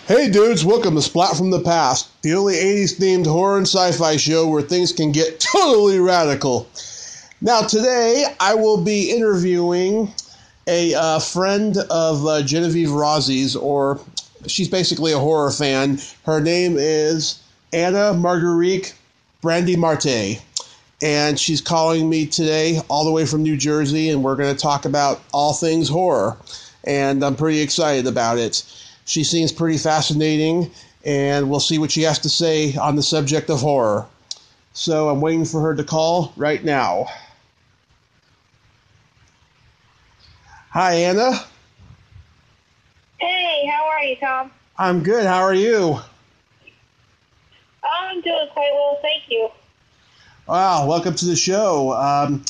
Hey dudes, welcome to Splat from the Past, the only 80s themed horror and sci-fi show where things can get totally radical. Now today I will be interviewing a friend of Genevieve Rossi's, or she's basically a horror fan. Her name is Anna Marguerite Brandimarte, and she's calling me today all the way from New Jersey, and we're going to talk about all things horror, and I'm pretty excited about it. She seems pretty fascinating, and we'll see what she has to say on the subject of horror. So I'm waiting for her to call right now. Hi, Anna. Hey, how are you, Tom? I'm good. How are you? I'm doing quite well, thank you. Wow, welcome to the show.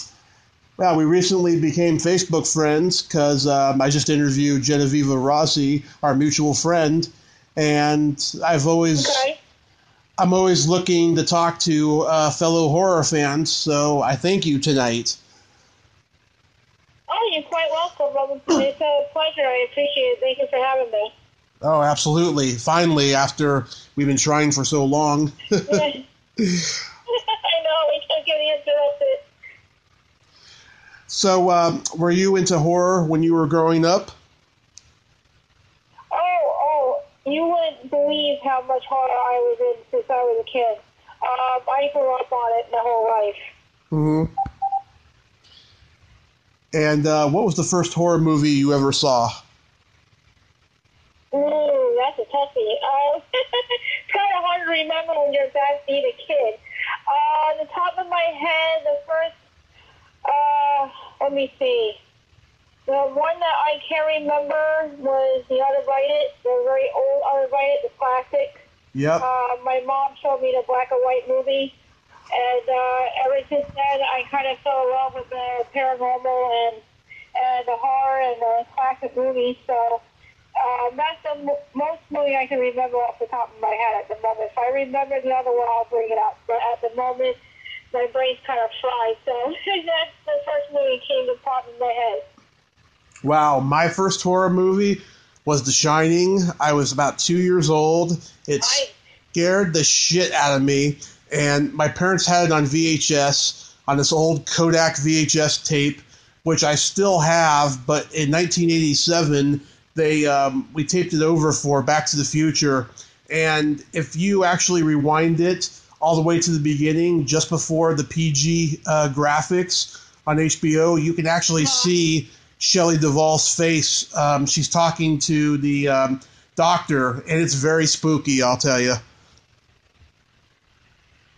Well, we recently became Facebook friends because I just interviewed Genevieve Rossi, our mutual friend, and I'm always looking to talk to fellow horror fans. So I thank you tonight. Oh, you're quite welcome. It's a pleasure. I appreciate it. Thank you for having me. Oh, absolutely! Finally, after we've been trying for so long. I know we kept getting interrupted. So, were you into horror when you were growing up? Oh, you wouldn't believe how much horror I was in since I was a kid. I grew up on it my whole life. Mm-hmm. And what was the first horror movie you ever saw? That's a toughie. It's kind of hard to remember when you're that being a kid. On the top of my head, the first, let me see. The one that I can remember was the Uninvited, the very old Uninvited, the classic. Yep. My mom showed me the black and white movie, and ever since then, I kind of fell in love with the paranormal and the horror and the classic movies. So that's the most movie I can remember off the top of my head at the moment. If I remember the other one, I'll bring it up. But at the moment, my brain's kind of fried. So that's the first movie that came to pop in my head. Wow, my first horror movie was The Shining. I was about 2 years old. It scared the shit out of me, and my parents had it on VHS, on this old Kovac VHS tape, which I still have, but in 1987, we taped it over for Back to the Future, and if you actually rewind it all the way to the beginning, just before the PG graphics on HBO, you can actually see Shelley Duvall's face. She's talking to the doctor, and it's very spooky, I'll tell you.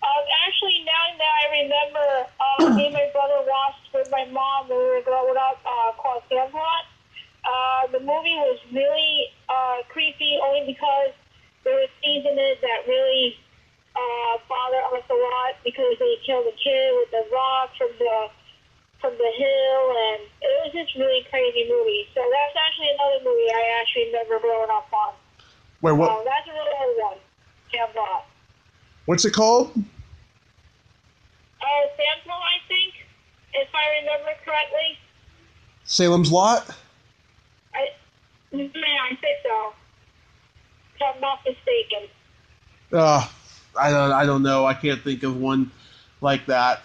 Actually, now that I remember, me and my brother watched with my mom when we were growing up, called Splat. The movie was really creepy only because there were scenes in it that really bothered us a lot because they killed a kid with the rock from the hill, and it was just really crazy movie. So that's actually another movie I actually remember growing up on. Wait, what? That's a really old one. Splat. What's it called? Splat, I think, if I remember correctly. Salem's Lot? I think so. If I'm not mistaken. I don't know. I can't think of one like that.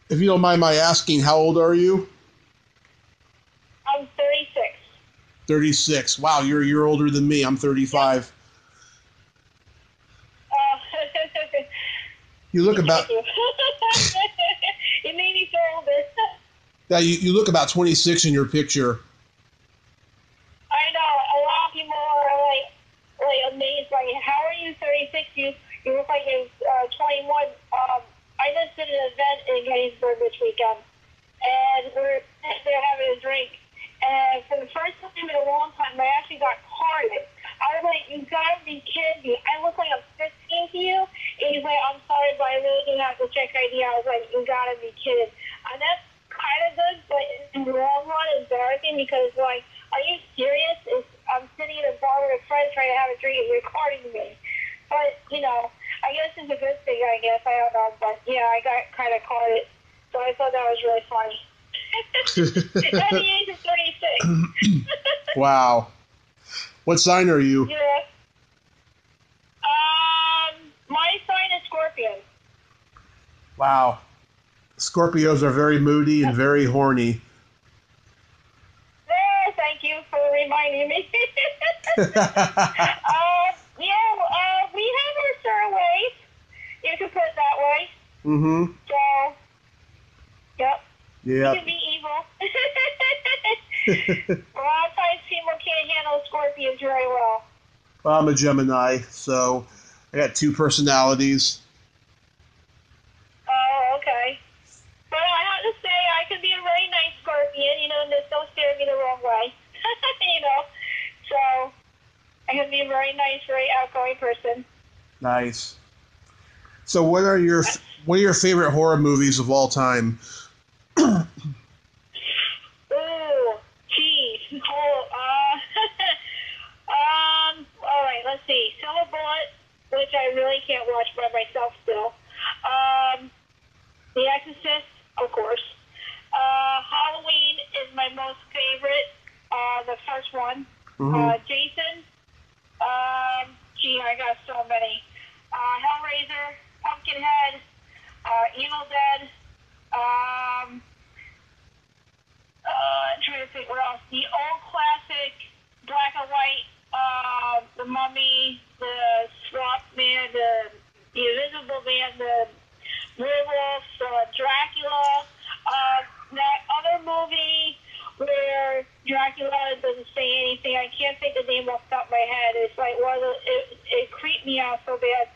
If you don't mind my asking, how old are you? I'm 36. 36. Wow, you're a year older than me. I'm 35. You look about... You made me feel older. Yeah, you look about 26 in your picture. I know. A lot of people are like amazed. Like, how are you 36? You look like you're 21. I just did an event in Gettysburg this weekend, and we're having a drink. And for the first time in a long time, I actually got carded. I was like, you gotta be kidding me. I look like I'm 15 to you? And he's like, I'm sorry, but I really do have to check ID. I was like, you gotta be kidding. And that's kind of good, but in the long run, it's embarrassing because, like, are you serious? I'm sitting in a bar with a friend trying to have a drink and you're carding me. But, I guess it's a good thing, I guess. I don't know. But, yeah, I got kind of carded. So I thought that was really funny. At the age of 36. Wow. What sign are you? Yeah. My sign is Scorpio. Wow. Scorpios are very moody and very horny. Thank you for reminding me. We have our certain ways. You can put it that way. Mm-hmm. So, yep. Yeah. You can be evil. A lot of times people can't handle Scorpions very well. I'm a Gemini, so I got two personalities. Oh, okay. But I have to say, I can be a very nice Scorpion, and just don't steer me the wrong way. So I can be a very nice, very outgoing person. Nice. So what are your favorite horror movies of all time? Ooh, geez. All right, let's see. Silver Bullet, which I really can't watch by myself still. The Exorcist, of course. Halloween is my most favorite. The first one. Mm-hmm. Jason. I got so many. Hellraiser, Pumpkinhead, Evil Dead. I'm trying to think what else. The old classic, black and white, the Mummy, the Swamp Man, the Invisible Man, the Werewolf, Dracula. That other movie where Dracula doesn't say anything. I can't think the name off the top of my head. It's like it creeped me out so bad.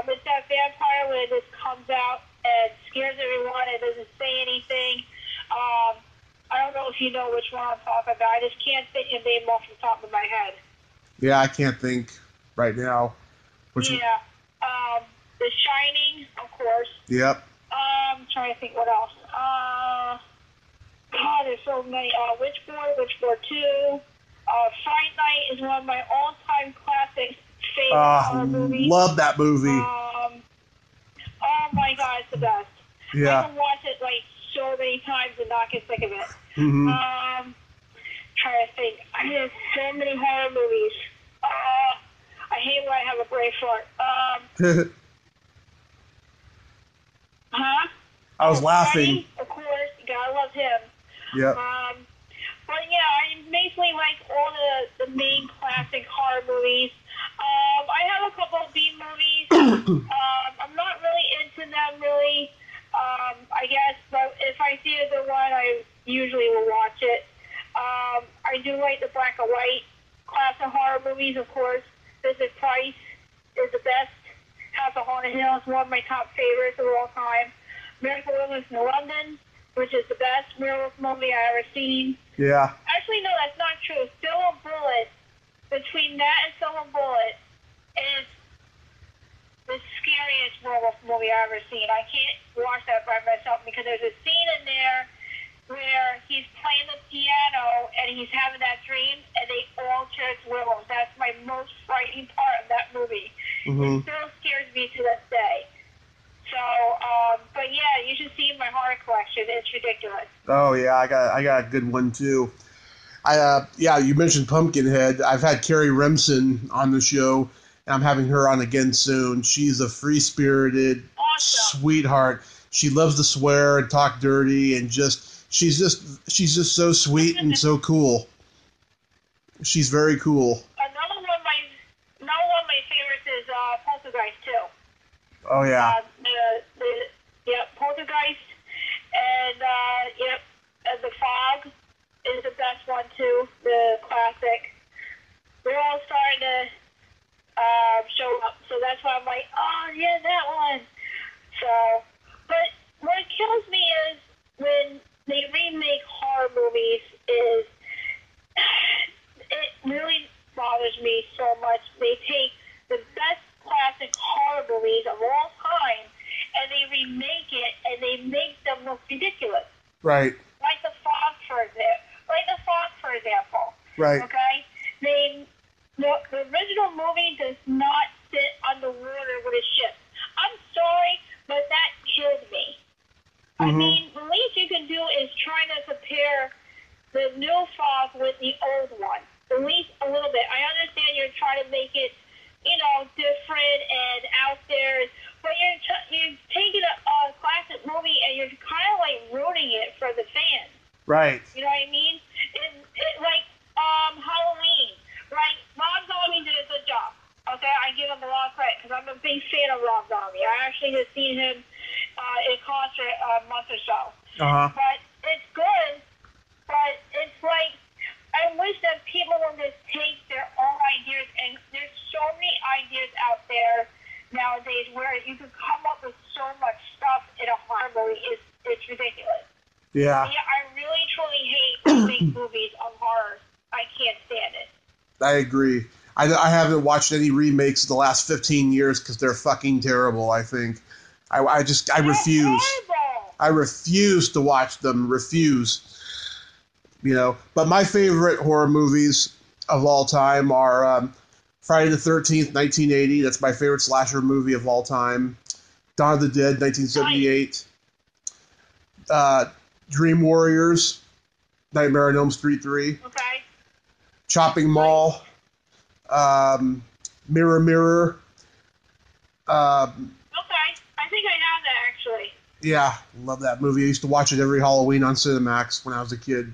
It's that vampire when it just comes out and scares everyone and doesn't say anything. I don't know if you know which one I'm talking about. I just can't think the name off the top of my head. Yeah, I can't think right now. The Shining, of course. Yep. I'm trying to think what else. God, there's so many. Witchboard 2. Fright Night is one of my all-time classic favorite horror movies. Love that movie. Oh my God, it's the best. Yeah. I can watch it like so many times and not get sick of it. Mm-hmm. Trying to think. I have so many horror movies. I hate when I have a brain fart. Huh? I was laughing. Freddy, of course. Gotta love him. Yep. But yeah, I basically like all the main classic horror movies. I have a couple of B movies. I'm not really into them, really. I guess, but if I see a good one, I usually will watch it. I do like the black and white classic horror movies, of course. Visit Price is the best. House of Haunted Hill is one of my top favorites of all time. Miracle World in London, which is the best werewolf movie I've ever seen. Yeah. Actually, no, that's not true. Silver Bullet, between that and Silver Bullet, is the scariest werewolf movie I've ever seen. I can't watch that by myself because there's a scene in there where he's playing the piano and he's having that dream and they all turn to werewolves. That's my most frightening part of that movie. Mm-hmm. It still scares me to this day. So, but yeah, you should see my horror collection. It's ridiculous. Oh yeah, I got a good one too. You mentioned Pumpkinhead. I've had Carrie Remsen on the show, and I'm having her on again soon. She's a free-spirited sweetheart. She loves to swear and talk dirty, and she's just so sweet and so cool. She's very cool. Another one of my favorites is Poltergeist too. Oh yeah. Poltergeist, and The Fog is the best one too. The classic. They're all starting to show up, so that's why I'm like, oh yeah, that one. So, but what kills me is when they remake horror movies. It really bothers me so much. They take the best classic horror movies of all time and they remake it and they make them look ridiculous. Right. Like The Fog, for example. Right. Okay? The original movie does not sit underwater with a ship. I'm sorry, but that killed me. Mm-hmm. I mean, the least you can do is try to compare the new Fog with the old one. At least a little bit. I understand me. I actually have seen him in concert a month or so. Uh-huh. But it's good, but it's like, I wish that people would just take their own ideas, and there's so many ideas out there nowadays where you can come up with so much stuff in a horror movie. It's ridiculous. Yeah. I really, truly hate remake movies of horror. I can't stand it. I agree. I haven't watched any remakes in the last 15 years because they're fucking terrible, I think. I refuse. Horrible. I refuse to watch them. Refuse. You know, but my favorite horror movies of all time are Friday the 13th, 1980. That's my favorite slasher movie of all time. Dawn of the Dead, 1978. Dream Warriors, Nightmare on Elm Street 3. Okay. Chopping Mall, Mirror Mirror. Okay, I think I have that actually. Yeah, love that movie. I used to watch it every Halloween on Cinemax when I was a kid.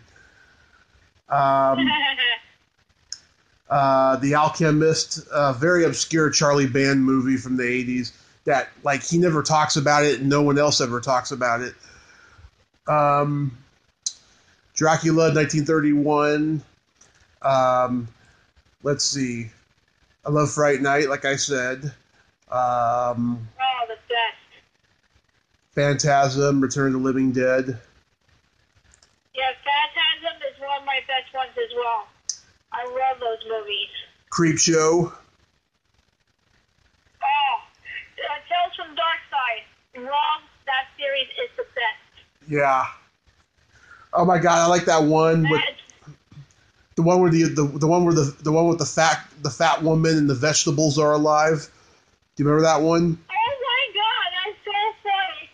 The Alchemist, a very obscure Charlie Band movie from the 80s that, like, he never talks about it and no one else ever talks about it. Dracula, 1931. Let's see. I love Fright Night, like I said. Oh, the best. Phantasm, Return of the Living Dead. Yeah, Phantasm is one of my best ones as well. I love those movies. Creepshow. Oh, Tales from Dark Side. Wrong. That series is the best. Yeah. Oh my God, I like that one with the one where the one with the fat woman and the vegetables are alive. Do you remember that one? Oh my God, that's so funny.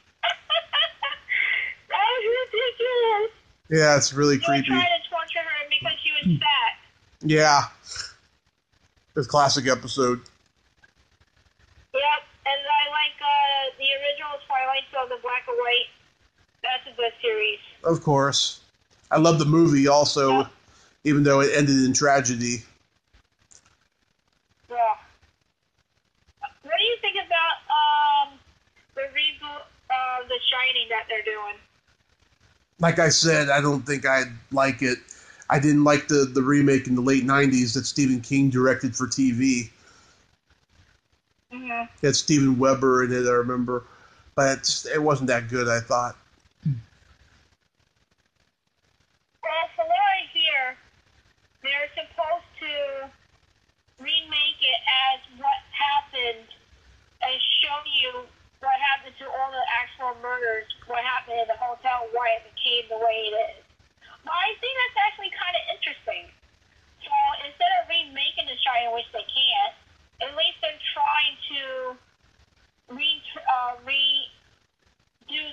That was ridiculous. Yeah, it's really creepy. You were trying to torture her because she was fat. Yeah. It's a classic episode. Yep, and I like the original Twilight Zone, the black and white. That's a good series. Of course. I love the movie also, Yep. even though it ended in tragedy. Yeah. What do you think about the reboot of The Shining that they're doing? Like I said, I don't think I'd like it. I didn't like the remake in the late 90s that Stephen King directed for TV. Mm-hmm. It had Steven Weber in it, I remember. But it wasn't that good, I thought. Well, from what I hear, they're supposed to remake it as what happened and show you what happened to all the actual murders, what happened in the hotel, why it became the way it is. Well, I think that's actually kind of interesting. So instead of remaking The Shining, which they can't, at least they're trying to redo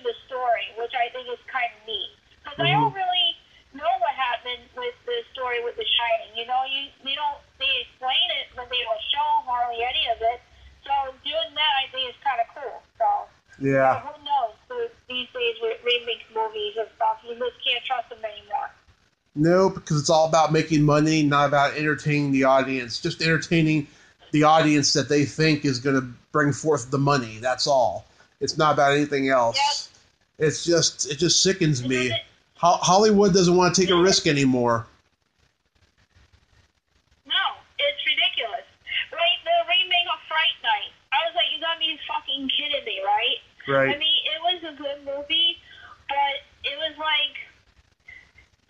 the story, which I think is kind of neat. Because I don't really know what happened with the story with The Shining. You know, they explain it, but they don't show hardly any of it. So doing that, I think, is kind of cool. So Yeah. who knows? These days with remake movies and stuff, you just can't trust them anymore. No, because it's all about making money, not about entertaining the audience. Just entertaining the audience that they think is going to bring forth the money. That's all. It's not about anything else. Yep. It just sickens me. Hollywood doesn't want to take a risk anymore. No, it's ridiculous. Like the remake of Fright Night. I was like, you gotta be fucking kidding me, right? Right. I mean, it was a good movie, but it was like,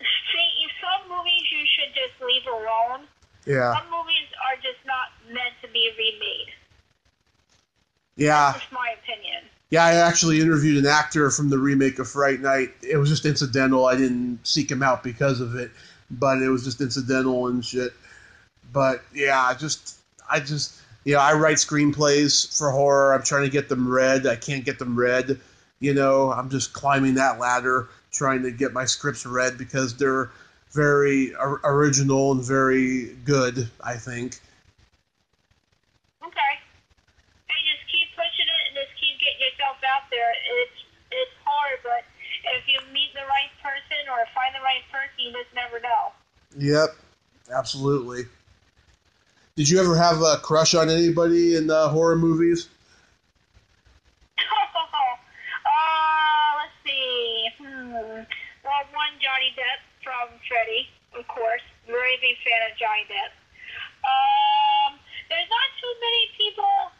see, some movies you should just leave alone. Yeah. Some movies are just not meant to be remade. Yeah. That's just my opinion. Yeah, I actually interviewed an actor from the remake of Fright Night. It was just incidental. I didn't seek him out because of it, but it was just incidental and shit. But yeah, I write screenplays for horror. I'm trying to get them read. I can't get them read. You know, I'm just climbing that ladder, trying to get my scripts read because they're very original and very good, I think. Okay. And just keep pushing it and just keep getting yourself out there. It's hard, but if you meet the right person or find the right person, you just never know. Yep, absolutely. Did you ever have a crush on anybody in horror movies? Johnny Depp from Freddy, of course. Very big fan of Johnny Depp. There's not too many people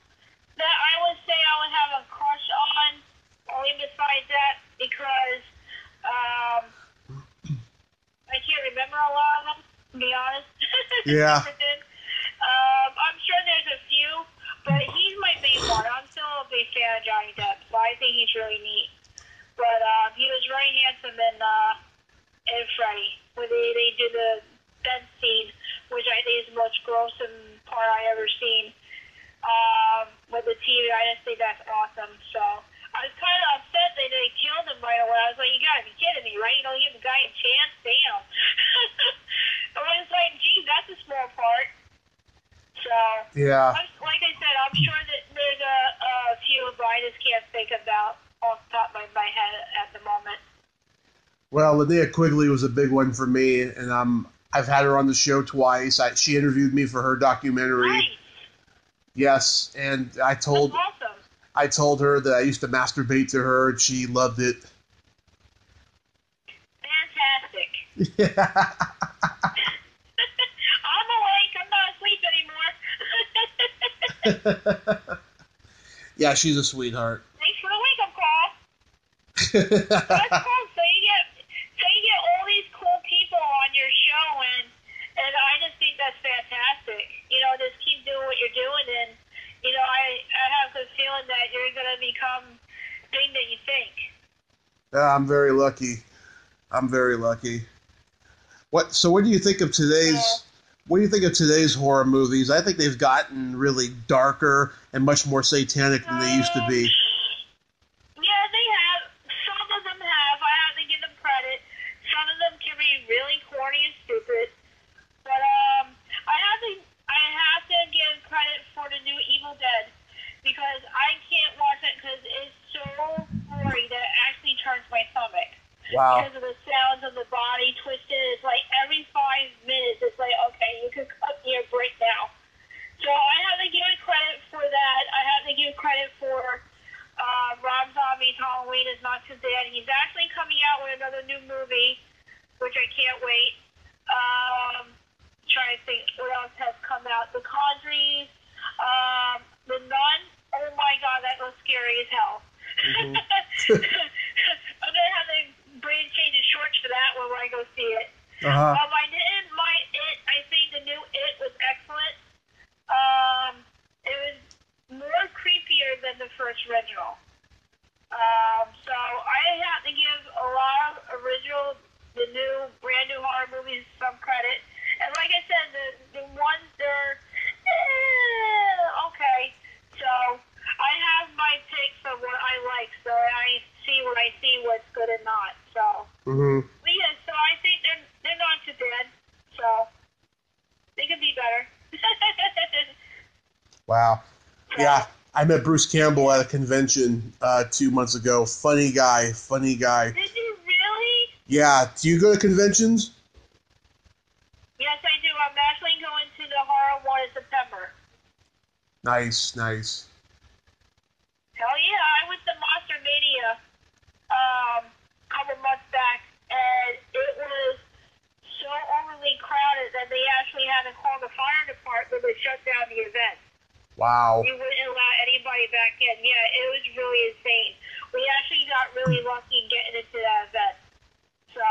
that I would say I would have a crush on, only besides that, because I can't remember a lot of them, to be honest. Yeah. I'm sure there's a few, but he's my main one. I'm still a big fan of Johnny Depp, so I think he's really neat. But he was very handsome in Freddy, when they did the bed scene, which I think is the most gruesome part I ever seen. With the TV, I just think that's awesome. So I was kind of upset that they killed him right away. I was like, you gotta be kidding me, right? You don't give the guy a chance? Damn. I was like, gee, that's a small part. So, Yeah. like I said, I'm sure that there's a few, but I just can't think about off the top of my head at the moment. Well, Linnea Quigley was a big one for me, and I've had her on the show twice. She interviewed me for her documentary. Nice. Yes, and I told her that I used to masturbate to her, and she loved it. Fantastic. Yeah. I'm awake. I'm not asleep anymore. Yeah, she's a sweetheart. Thanks for the wake-up call. That's cool. So you get all these cool people on your show, and I just think that's fantastic. You know, just keep doing what you're doing, and you know, I have the feeling that you're gonna become big that you think. I'm very lucky. So what do you think of today's? What do you think of today's horror movies? I think they've gotten really darker and much more satanic than they used to be. Yeah, they have. Some of them have. I have to give them credit. Some of them can be really corny and stupid. But I have to give credit for the new Evil Dead, because I can't watch it because it's so gory that it actually turns my stomach. Wow. Because of the sounds of the body twisted. It's like every 5 minutes, it's like, okay, you can cut me a break now. So I have to give it credit for that. I have to give credit for Rob Zombie's Halloween is Not Too Dead. He's actually coming out with another new movie, which I can't wait. Trying to think what else has come out. The Conjuring, The Nun. Oh my God, that was scary as hell. Mm-hmm. I'm gonna have to change his shorts for that one when I go see it. Uh-huh. I didn't mind It. I think the new It was excellent. It was more creepier than the first original. So I have to give a lot of the brand new horror movies some credit. And like I said, the ones they're okay. So I have my picks of what I like, so I see what's good and not. So But yeah, so I think they're not too bad. So they could be better. Wow. Yeah, I met Bruce Campbell at a convention 2 months ago. Funny guy. Did you really? Yeah. Do you go to conventions? Yes, I do. I'm actually going to the horror one in September. Nice. Hell yeah, I went to Monster Mania a couple months back, and it was so overly crowded that they actually had to call the fire department to shut down the event. Wow. We wouldn't allow anybody back in. Yeah, it was really insane. We actually got really lucky getting into that event. So.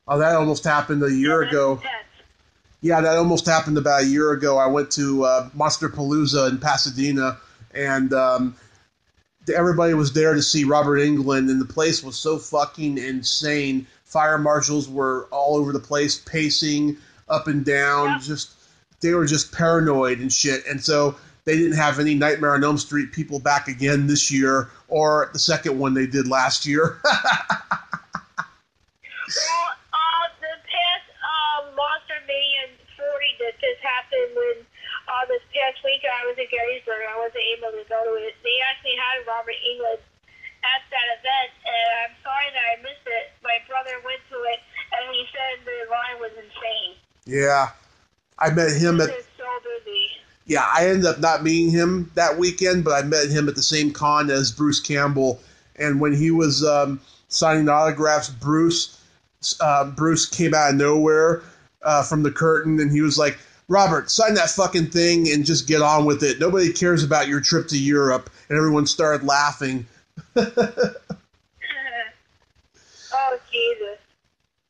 Oh, that almost happened a year ago. Yeah, that almost happened about a year ago. I went to Monsterpalooza in Pasadena, and everybody was there to see Robert Englund, and the place was so fucking insane. Fire marshals were all over the place, pacing up and down. Yep. They were just paranoid and shit. And so they didn't have any Nightmare on Elm Street people back again this year, or the second one they did last year. Well, the past Monster Mania 40 that just happened when this past week I was in Gettysburg. I wasn't able to go to it. They actually had Robert Englund at that event, and I'm sorry that I missed it. My brother went to it, and he said the line was insane. Yeah. I met him so busy. Yeah, I ended up not meeting him that weekend, but I met him at the same con as Bruce Campbell. And when he was signing autographs, Bruce Bruce came out of nowhere from the curtain, and he was like, Robert, sign that fucking thing and just get on with it. Nobody cares about your trip to Europe. And everyone started laughing. Oh, Jesus.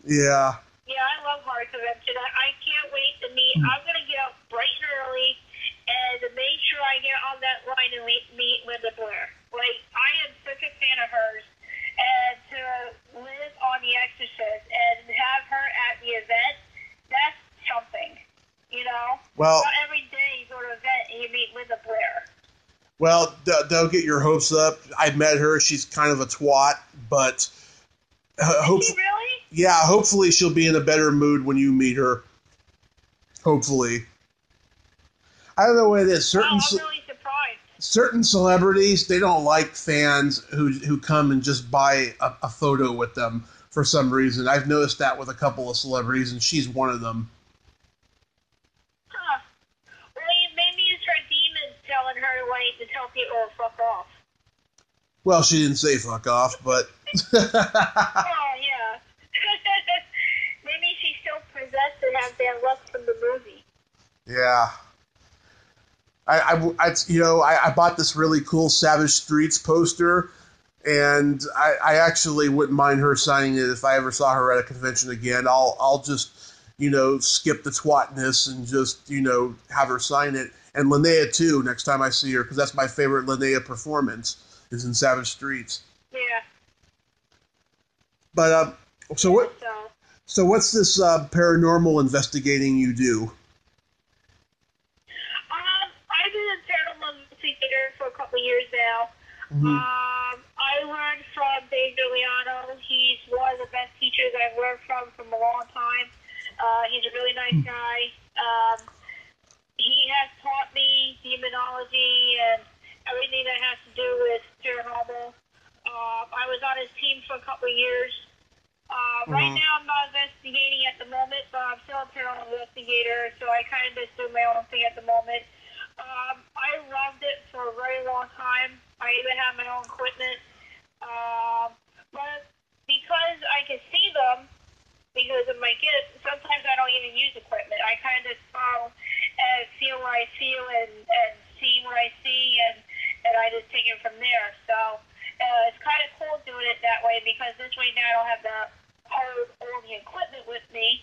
Yeah. Yeah, I love horror convention. I can't wait to meet. I'm going to get up bright and early and make sure I get on that line and meet Linda Blair. Like, I am such a fan of hers. And to live on The Exorcist and have her at the event, that's something. You know? Well, not every day you go to an event and you meet Linda Blair. Well, don't get your hopes up. I met her. She's kind of a twat, but Is she really? Yeah, hopefully she'll be in a better mood when you meet her. Hopefully. I don't know what it is. I'm really surprised. Certain celebrities, they don't like fans who come and just buy a photo with them for some reason. I've noticed that with a couple of celebrities, and she's one of them. Huh. Well, maybe it's her demons telling her to tell people to fuck off. Well, she didn't say fuck off, but... Oh, yeah. Maybe she's still possessed and has that lust from the movie. Yeah. I bought this really cool Savage Streets poster, and I actually wouldn't mind her signing it if I ever saw her at a convention again. I'll just, skip the twatness and just, have her sign it. And Linnea, too, next time I see her, because that's my favorite Linnea performance, is in Savage Streets. Yeah. But, so what's this paranormal investigating you do? I've been in paranormal investigator for a couple of years now. Mm-hmm. I learned from Dave DeLeano. He's one of the best teachers I've learned from a long time. He's a really nice guy. He has taught me demonology and everything that has to do with paranormal. I was on his team for a couple of years. Right now I'm not investigating at the moment, but I'm still a paranormal investigator, so I kind of just do my own thing at the moment. I loved it for a very long time. I even have my own equipment. But because I can see them, because of my gift, sometimes I don't even use equipment. I kind of follow and feel what I feel and see what I see, and I just take it from there. So it's kind of cool doing it that way, because this way now I don't have to hold all the equipment with me.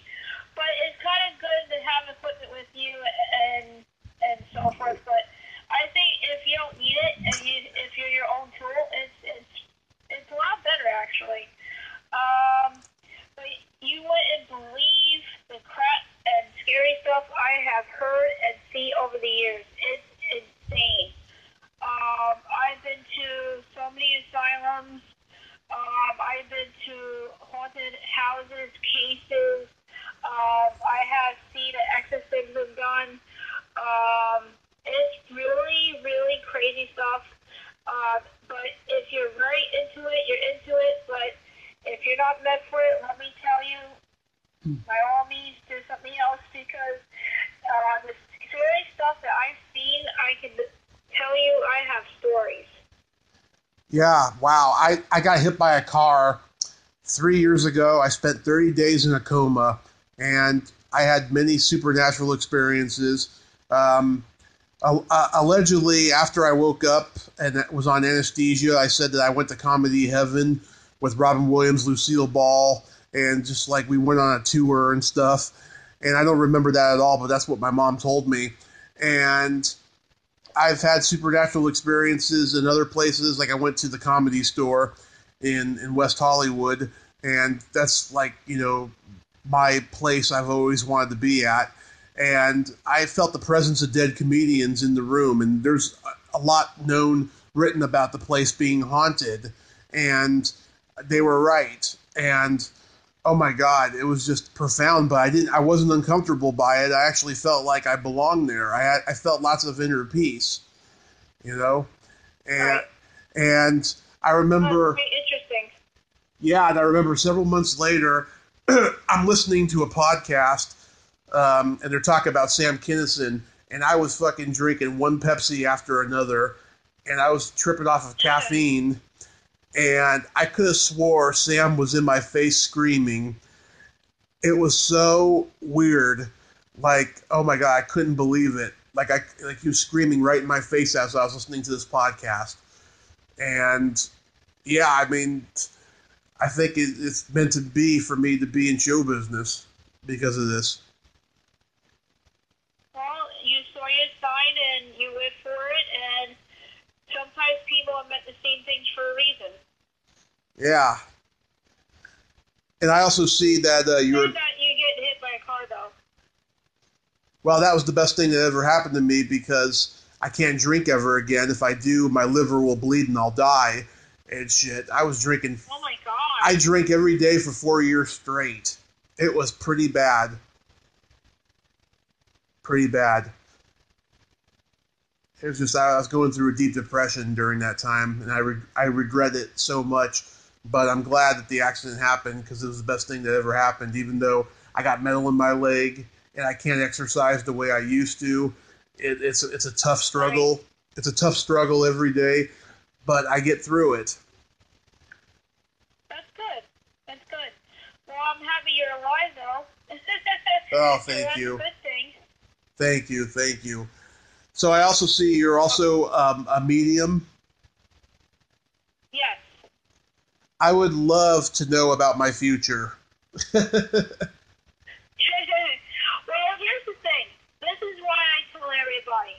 But it's kind of good to have equipment with you and so forth. But I think if you don't need it and if you're your own tool, it's a lot better actually. But you wouldn't believe the crap and scary stuff I have heard and seen over the years. It's insane. I've been to so many asylums. I've been to haunted houses, cases. I have seen exorcisms done. It's really, really crazy stuff. But if you're very into it, you're into it. But if you're not meant for it, let me tell you, by all means, do something else, because the scary stuff that I've seen, I can tell you I have stories. Yeah, wow. I got hit by a car 3 years ago. I spent 30 days in a coma, and I had many supernatural experiences. Allegedly, after I woke up and was on anesthesia, I said that I went to Comedy Heaven with Robin Williams, Lucille Ball, and just like we went on a tour and stuff. And I don't remember that at all, but that's what my mom told me. And I've had supernatural experiences in other places. Like I went to the Comedy Store in West Hollywood, and that's like, my place I've always wanted to be at. And I felt the presence of dead comedians in the room, and there's a lot written about the place being haunted, and they were right. And oh my God, it was just profound, but I wasn't uncomfortable by it. I actually felt like I belonged there. I felt lots of inner peace, and I remember. That's interesting. Yeah, and I remember several months later, I'm listening to a podcast, and they're talking about Sam Kinison, and I was fucking drinking one Pepsi after another, and I was tripping off of caffeine, and I could have swore Sam was in my face screaming, It was so weird. Like, oh my God, I couldn't believe it. Like he was screaming right in my face as I was listening to this podcast. And yeah, I mean, I think it's meant to be for me to be in show business because of this. Well, you saw your sign and you went for it, and sometimes people are meant the same things for a reason. Yeah. And I also see that you're... Not that you get hit by a car, though. Well, that was the best thing that ever happened to me because I can't drink ever again. If I do, my liver will bleed and I'll die and shit. I was drinking... Oh, my God. I drank every day for 4 years straight. It was pretty bad. Pretty bad. It was just, I was going through a deep depression during that time, and I regret it so much. But I'm glad that the accident happened because it was the best thing that ever happened, even though I got metal in my leg and I can't exercise the way I used to. It's a tough struggle. Right. It's a tough struggle every day, but I get through it. That's good. That's good. Well, I'm happy you're alive, though. Oh, thank that's you. a good thing. Thank you. Thank you. So I also see you're also a medium. Yes. I would love to know about my future. Well, here's the thing. This is why I tell everybody.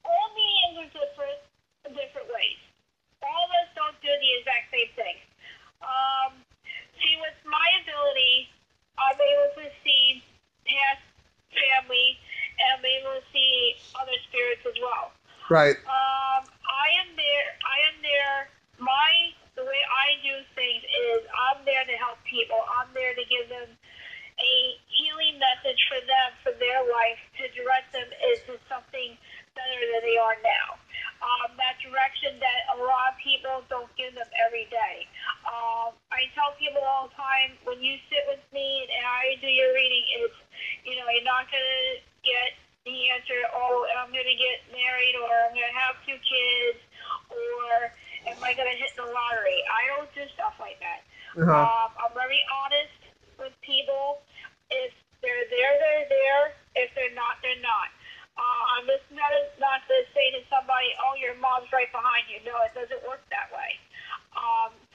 All mediums are different in different ways. All of us don't do the exact same thing. See, with my ability, I'm able to see past family, and I'm able to see other spirits as well. Right. I am there. The way I do things is I'm there to help people. I'm there to give them a healing message for them, for their life, to direct them into something better than they are now. That direction that a lot of people don't give them every day. I tell people all the time, when you sit with me and I do your reading, it's, you're not going to get the answer, oh, I'm going to get married, or I'm going to have 2 kids, or am I going to hit the lottery? I don't do stuff like that. Uh-huh. I'm very honest with people. If they're there, they're there. If they're not, they're not. I'm just not to say to somebody, oh, your mom's right behind you. No, it doesn't work that way.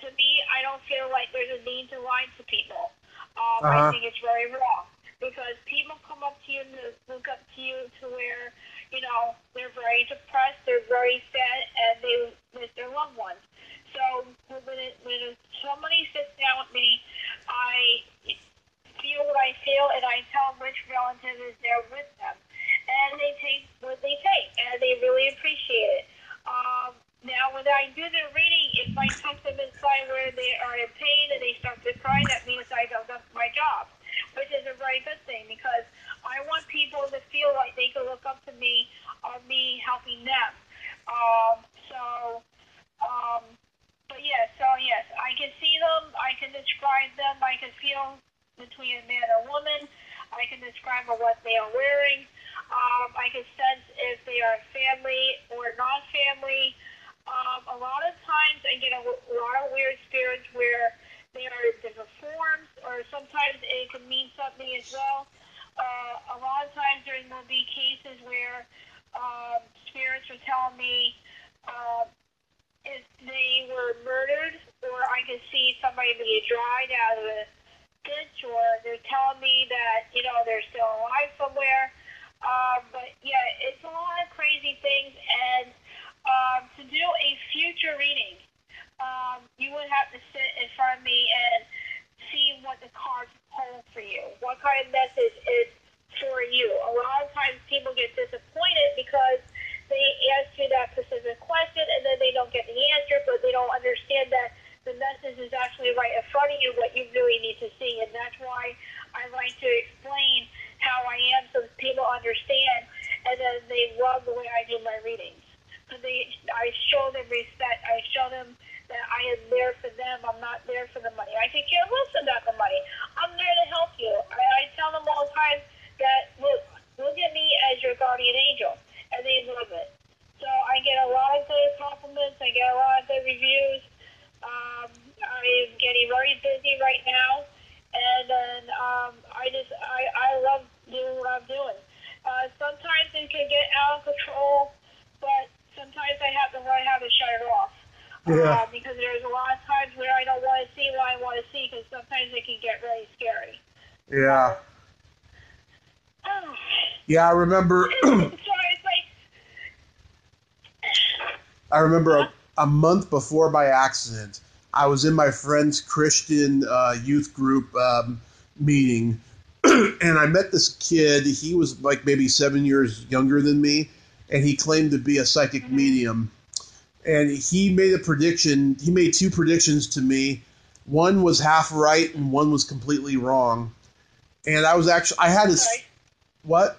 To me, I don't feel like there's a need to lie to people. I think it's very wrong. Because people come up to you and look up to you to where, they're very depressed, they're very sad, and they miss their loved ones. So when somebody sits down with me, I feel what I feel, and I tell them which relative is there with them. And they take what they take, and they really appreciate it. Now, when I do their reading, if I touch them inside where they are in pain and they start to cry, that means I've done my job, which is a very good thing, because I want people to feel like they can look up to me on me helping them. But yes, I can see them, I can describe them, I can feel between a man and a woman, I can describe what they are wearing, I can sense if they are family or not family. A lot of times I get a lot of weird spirits where they are in different forms, or sometimes it can mean something as well. A lot of times there will be cases where spirits are telling me if they were murdered, or I can see somebody being dragged out of a ditch, or they're telling me that, they're still alive somewhere. But yeah, it's a lot of crazy things, and to do a future reading, you would have to sit in front of me and see what the cards hold for you. What kind of message is for you? A lot of times people get disappointed because they ask you that specific question and then they don't get the answer, but they don't understand that the message is actually right in front of you, what you really need to see. And that's why I like to explain how I am so people understand, and then they love the way I do my readings. I show them respect. I show them that I am there for them. I'm not there for the money. I can care less about the money. I'm there to help you. I tell them all the time that, look at me as your guardian angel, and they love it. So I get a lot of good compliments. I get a lot of good reviews. I'm getting very busy right now, and then I love doing what I'm doing. Sometimes it can get out of control, but sometimes I have to learn how to shut it off. Yeah. Because there's a lot of times where I don't want to see what I want to see, because sometimes it can get really scary. Yeah. Oh. Yeah, I remember. I remember a month before my accident, I was in my friend's Christian youth group meeting, and I met this kid. He was like maybe 7 years younger than me, and he claimed to be a psychic medium. And he made a prediction. He made two predictions to me. One was half right, and one was completely wrong. And I had his what?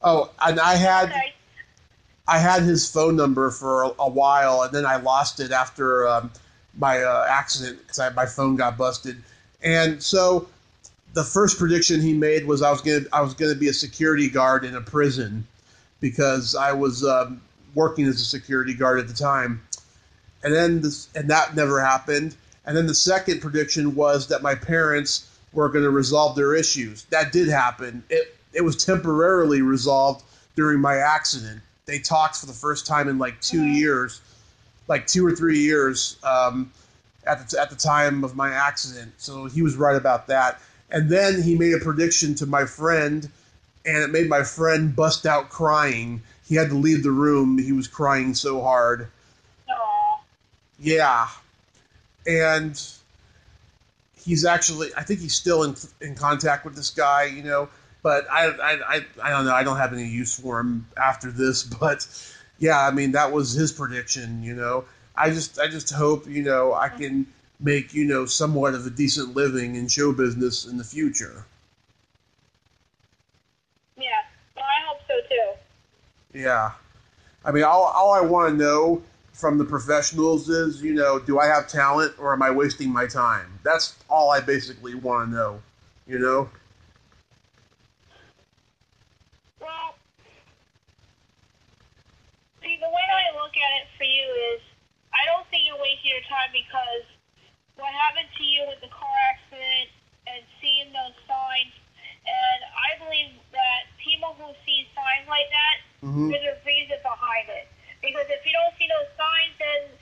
Oh, and I had his phone number for a while, and then I lost it after my accident because my phone got busted. And so the first prediction he made was I was gonna be a security guard in a prison because I was working as a security guard at the time. And then that never happened. And then the second prediction was that my parents were going to resolve their issues. That did happen. It was temporarily resolved during my accident. They talked for the first time in like 2 years, like 2 or 3 years at the time of my accident. So he was right about that. And then he made a prediction to my friend, and it made my friend bust out crying. He had to leave the room. He was crying so hard. Aww. Yeah. And he's actually, I think he's still in contact with this guy, you know, but I don't know. I don't have any use for him after this, but yeah, I mean, that was his prediction, you know. I just hope, you know, I can make, you know, somewhat of a decent living in show business in the future. Yeah, well, I hope so too. Yeah. I mean, all I want to know from the professionals is, you know, do I have talent or am I wasting my time? That's all I basically want to know, you know? Well, see, the way I look at it for you is, I don't think you're wasting your time, because what happened to you with the car accident and seeing those signs, and I believe that people who see signs like that, there's a reason behind it. Because if you don't see those signs, then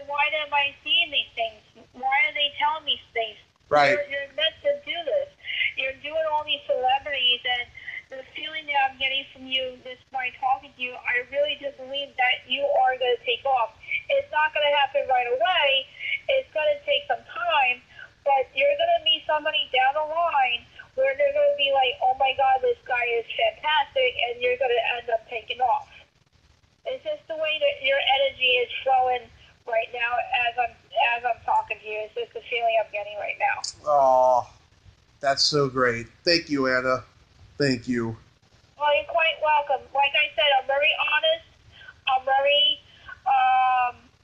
why am I seeing these things? Why are they telling me things? Right. You're meant to do this. You're doing all these celebrities, and the feeling that I'm getting from you just by talking to you, I really do believe that you are going to take off. It's not going to happen right away. It's going to take some time, but you're going to meet somebody down the line where they're going to be like, oh my God, this guy is fantastic, and you're going to end up taking off. It's just the way that your energy is flowing right now as I'm talking to you. It's just the feeling I'm getting right now. Oh, that's so great. Thank you, Anna. Thank you. Well, you're quite welcome. Like I said, I'm very honest. I'm very,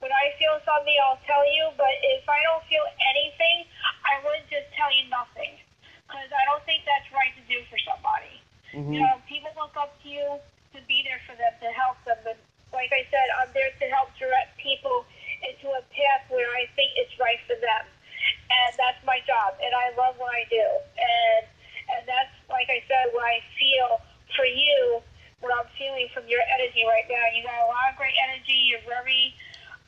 when I feel something, I'll tell you. But if I don't feel anything, I wouldn't just tell you nothing. Because I don't think that's right to do for somebody. You know, people look up to you to be there for them, to help them. But like I said, I'm there to help direct people into a path where I think it's right for them. And that's my job. And I love what I do. And that's, like I said, what I feel for you, what I'm feeling from your energy right now. You got a lot of great energy. You're a very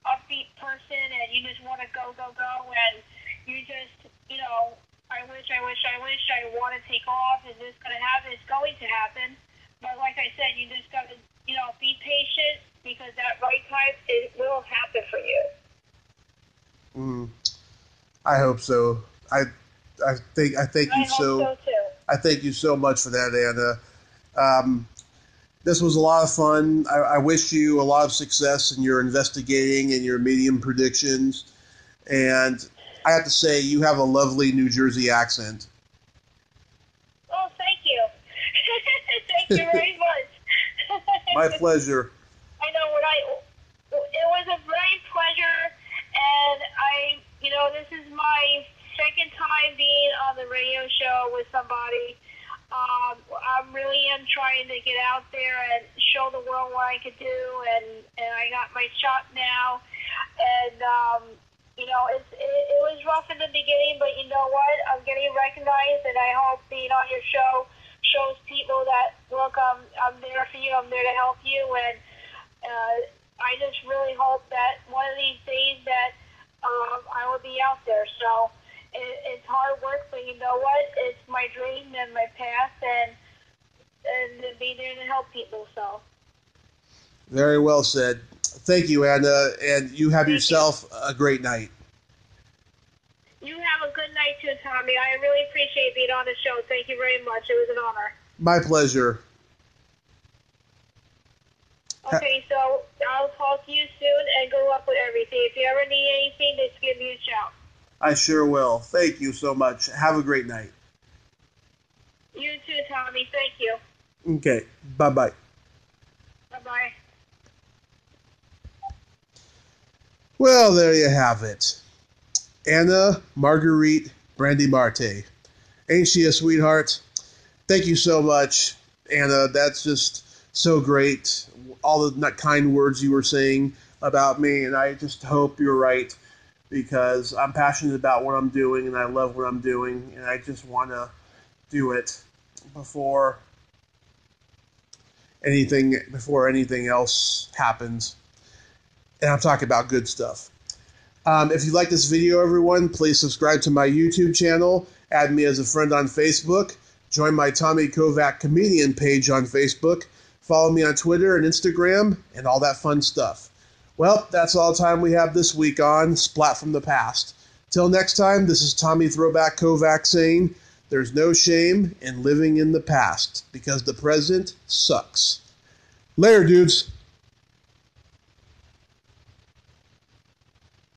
upbeat person, and you just want to go, and you just, you know, I wish I want to take off. Is this going to happen? It's going to happen. But like I said, you just got to, you know, be patient, because that right time, it will happen for you. I hope so. I thank you so. I hope so too. I thank you so much for that, Anna. This was a lot of fun. I wish you a lot of success in your investigating and your medium predictions. And I have to say, you have a lovely New Jersey accent. Oh, thank you. Thank you very much. My pleasure. I know it was a great pleasure, and you know, this is my second time being on the radio show with somebody. I really am trying to get out there and show the world what I could do, and I got my shot now, and it was rough in the beginning, but you know what? I'm getting recognized, and I hope being on your show shows people that, look, I'm there for you, I'm there to help you, and I just really hope that one of these days that I will be out there. So it's hard work, but you know what? It's my dream and my path, and to be there to help people. So. Very well said. Thank you, Anna, and you have yourself a great night. You have a good night too, Tommy. I really appreciate being on the show. Thank you very much. It was an honor. My pleasure. Okay, so I'll talk to you soon and go up with everything. If you ever need anything, just give me a shout. I sure will. Thank you so much. Have a great night. You too, Tommy. Thank you. Okay. Bye-bye. Bye-bye. Well, there you have it. Anna Marguerite Brandimarte. Ain't she a sweetheart? Thank you so much, Anna. That's just so great. All the kind words you were saying about me, and I just hope you're right, because I'm passionate about what I'm doing, and I love what I'm doing, and I just want to do it before anything else happens. And I'm talking about good stuff. If you like this video, everyone, please subscribe to my YouTube channel, add me as a friend on Facebook, join my Tommy Kovac comedian page on Facebook, follow me on Twitter and Instagram, and all that fun stuff. Well, that's all the time we have this week on Splat from the Past. Till next time, this is Tommy Throwback Kovac saying, there's no shame in living in the past, because the present sucks. Later, dudes.